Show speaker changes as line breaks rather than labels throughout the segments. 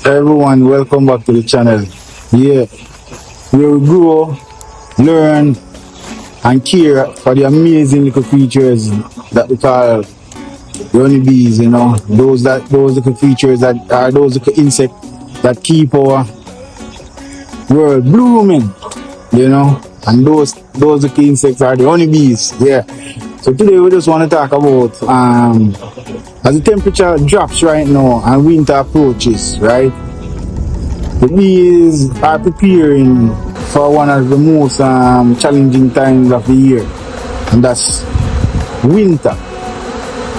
Everyone, welcome back to the channel. Yeah, where we grow, learn, and care for the amazing little creatures that we call the honeybees. You know, those little creatures that are those little insects that keep our world blooming. You know, and those little insects are the honeybees. Yeah. So today we just want to talk about as the temperature drops right now and winter approaches, right? The bees are preparing for one of the most challenging times of the year, and that's winter.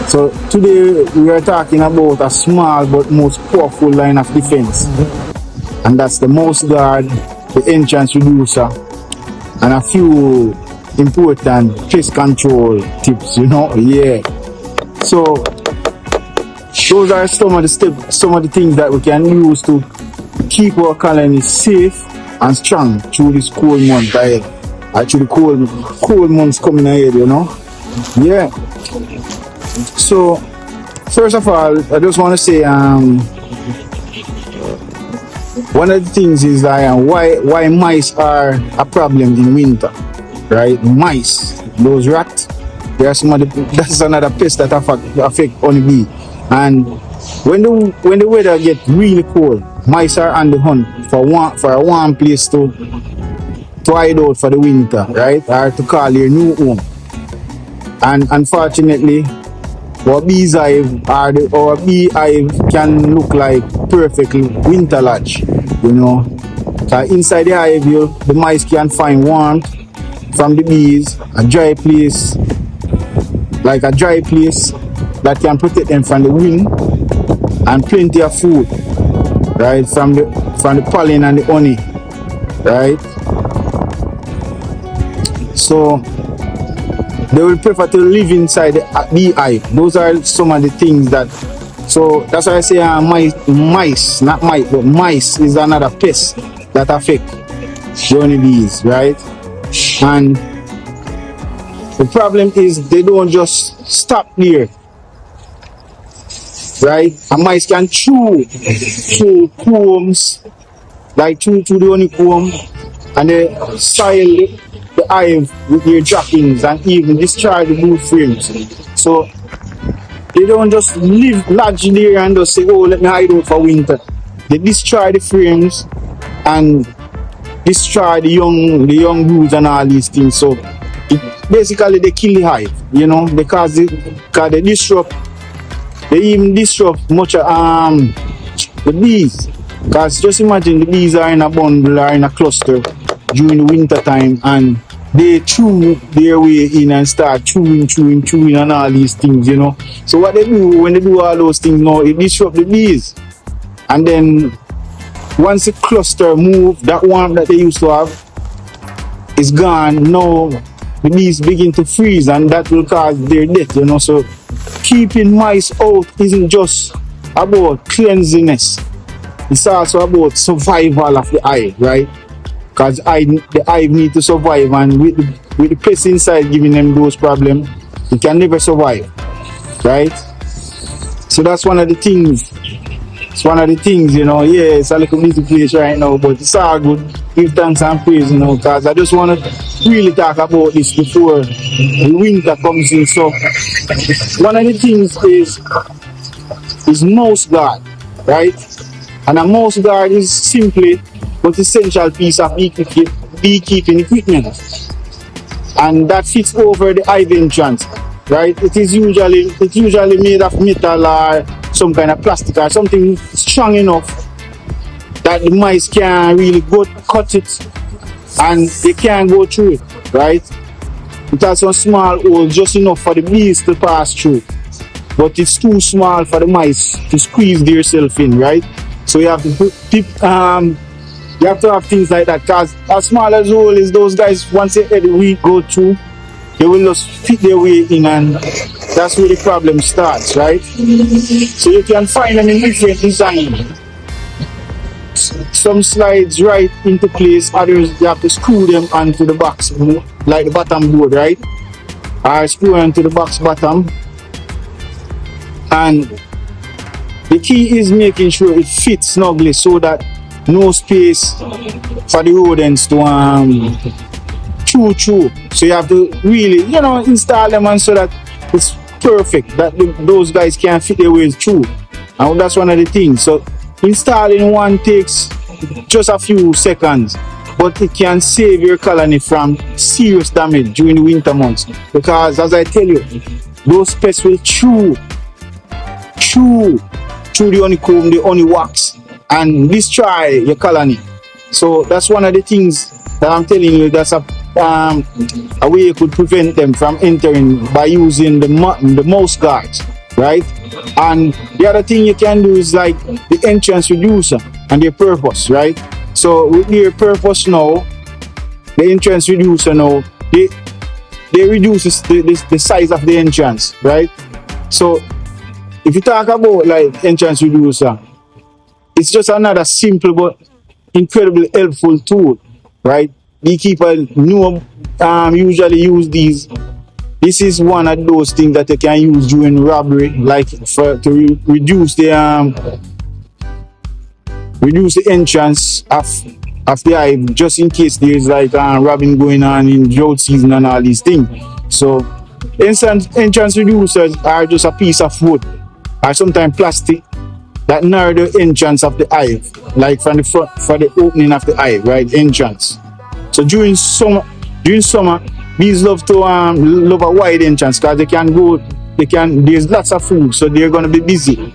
So today we are talking about a small but most powerful line of defense, and that's the mouse guard, the entrance reducer, and a few important pest control tips, you know. Yeah. So those are some of the things that we can use to keep our colony safe and strong through this cold month ahead. Actually, cold months coming ahead, you know. Yeah. So first of all, I just want to say one of the things is that why mice are a problem in winter, right? Mice, those rats, that's another pest that affect honeybee. And when the weather gets really cold, mice are on the hunt for a warm place to hide out for the winter, right? Or to call their new home. And unfortunately, our beehive can look like perfectly winter lodge, you know. Inside the hive, the mice can find warmth from the bees, a dry place that can protect them from the wind, and plenty of food, right, from the pollen and the honey, right? So they will prefer to live inside the beehive. Those are some of the things so that's why I say mice, not mice, but mice is another pest that affect the honeybees, right? And the problem is they don't just stop there, right? A mice can chew combs, like chew the honeycomb, and they soil the hive with their droppings and even destroy the brood frames. So they don't just lodge there and just say, oh, let me hide out for winter. They destroy the frames and destroy the young broods and all these things. So basically they kill the hive, you know, because they even disrupt much the bees. Because just imagine the bees are in a bundle or in a cluster during the winter time, and they chew their way in and start chewing and all these things, you know. So what they do when they do all those things now, it disrupts the bees. And then once the cluster move, that warmth that they used to have is gone. Now the bees begin to freeze, and that will cause their death, you know. So keeping mice out isn't just about cleanliness, it's also about survival of the hive, right? Because the hive need to survive, and with the pests inside giving them those problems, it can never survive, right? So that's one of the things. It's one of the things, you know. Yeah, it's a little busy place right now, but it's all good. Give thanks and praise, you know, because I just want to really talk about this before the winter comes in. So one of the things is mouse guard, right? And a mouse guard is simply but essential piece of beekeeping equipment, and that fits over the hive entrance, right? It's usually made of metal or some kind of plastic or something strong enough that the mice can really cut it and they can't go through it, right? It has some small hole just enough for the bees to pass through, but it's too small for the mice to squeeze themselves in, right? So you have to you have to have things like that, because as small as hole is, those guys, once every week go through, they will just fit their way in, and that's where the problem starts, right? So you can find them in different designs. Some slides right into place, others you have to screw them onto the box, like the bottom board, right? Or screw onto the box bottom, and The key is making sure it fits snugly so that no space for the rodents to chew. So you have to really, install them and so that it's perfect, that those guys can fit their ways through. And that's one of the things. So installing one takes just a few seconds, but it can save your colony from serious damage during the winter months. Because as I tell you, those pests will chew through the honeycomb, the honey wax, and destroy your colony. So that's one of the things that I'm telling you. That's a way you could prevent them from entering by using the mouse guards, right? And the other thing you can do is like the entrance reducer and their purpose, right? So with their purpose now, the entrance reducer now, they reduces the size of the entrance, right? So if you talk about like entrance reducer, it's just another simple but incredibly helpful tool, right? Beekeeper usually use these. This is one of those things that they can use during robbery, like to reduce the entrance of the hive, just in case there's like robbing going on in drought season and all these things. So entrance reducers are just a piece of wood or sometimes plastic that narrow the entrance of the hive, like from the front for the opening of the hive, right? Entrance. So during summer, bees love to love a wide entrance because there's lots of food, so they're gonna be busy,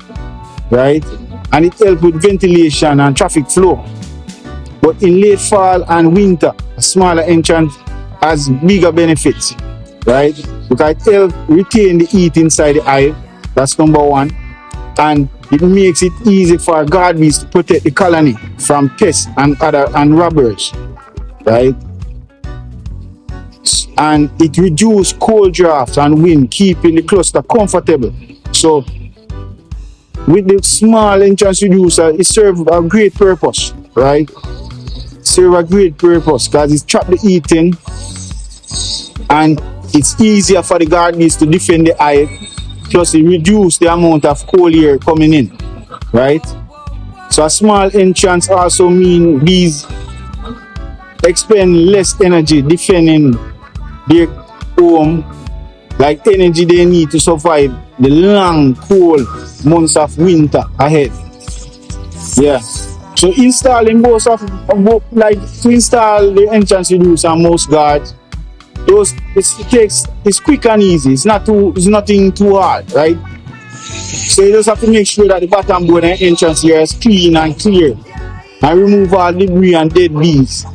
right? And it helps with ventilation and traffic flow. But in late fall and winter, a smaller entrance has bigger benefits, right? Because it helps retain the heat inside the hive. That's number one. And it makes it easy for guard bees to protect the colony from pests and robbers, right? And it reduces cold drafts and wind, keeping the cluster comfortable. So with the small entrance reducer, it serves a great purpose, right? Serve a great purpose because it traps the heat in, and it's easier for the guard bees to defend the hive. Plus, it reduces the amount of cold air coming in, right? So a small entrance also means bees expend less energy defending their home, like energy they need to survive the long, cold months of winter ahead. Yeah. So installing both to install the entrance reducer and mouse guards, it's quick and easy. It's nothing too hard, right? So you just have to make sure that the bottom board and entrance here is clean and clear, and remove all debris and dead bees.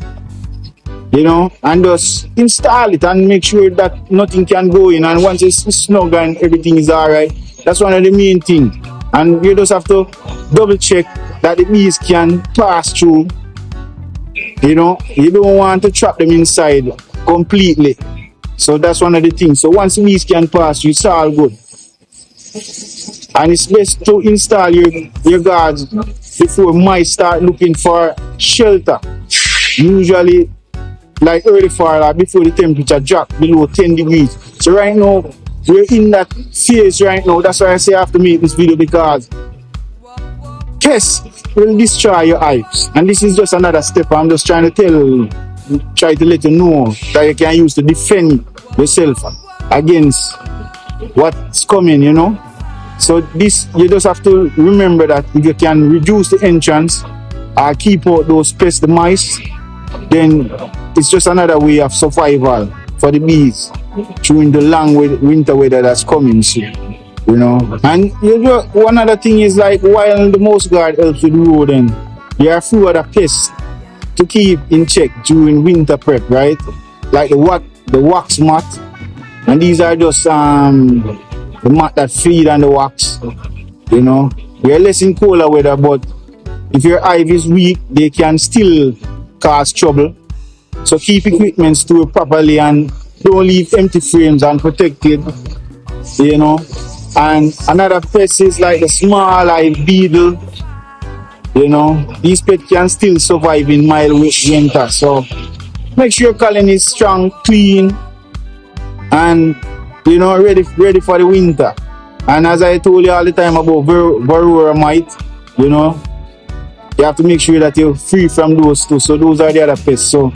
And just install it and make sure that nothing can go in. And once it's snug and everything is alright, that's one of the main things. And you just have to double check that the bees can pass through. You don't want to trap them inside completely. So that's one of the things. So once the bees can pass through, it's all good. And it's best to install your guards before mice start looking for shelter. Usually like early fall or before the temperature drop below 10 degrees. So right now, we're in that phase right now. That's why I say I have to make this video, because pests will destroy your hives. And this is just another step. I'm just trying to let you know that you can use to defend yourself against what's coming, So this, you just have to remember that if you can reduce the entrance or keep out those pests, the mice, then it's just another way of survival for the bees during the long winter weather that's coming soon, And one other thing is, like, while the mouse guard helps with rodent, there are a few other pests to keep in check during winter prep, right? Like the wax mat, and these are just the mat that feed on the wax. They're less in colder weather, but if your hive is weak, they can still cause trouble. So keep equipment stored properly and don't leave empty frames unprotected, And another pest is like the small hive beetle. These pests can still survive in mild winter. So make sure your colony is strong, clean, and ready for the winter. And as I told you all the time about varroa mite, you know, you have to make sure that you're free from those two. So those are the other pests. So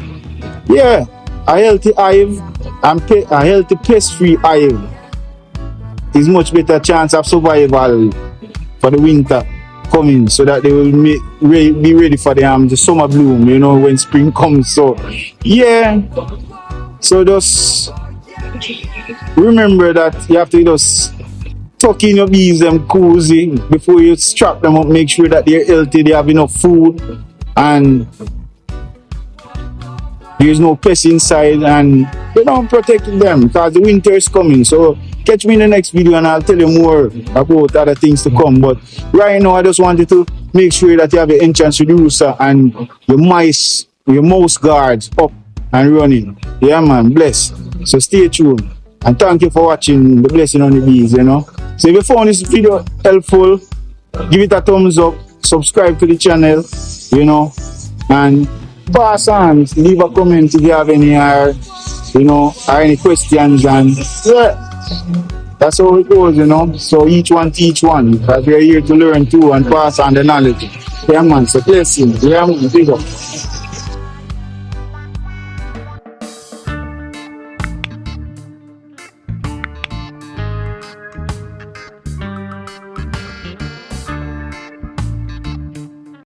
yeah, a healthy hive and a healthy pest-free hive is much better chance of survival for the winter coming, so that they will be ready for the summer bloom, you know, when spring comes. So yeah, so just remember that you have to just tuck in your bees them cozy before you strap them up. Make sure that they're healthy, they have enough food, and there's no pests inside, and you know, protect them because the winter is coming. So catch me in the next video and I'll tell you more about other things to come. But right now I just wanted to make sure that you have your entrance reducer and your mouse guards up and running. Yeah man, bless. So stay tuned and thank you for watching the Blessing on the Bees, you know. So if you found this video helpful, give it a thumbs up, subscribe to the channel, you know, and pass on, leave a comment if you have any you know, or any questions, and yeah, that's how it goes, you know. So each one teach one, because we're here to learn too and pass on the knowledge. Yeah man, so blessing. Yeah man, big up.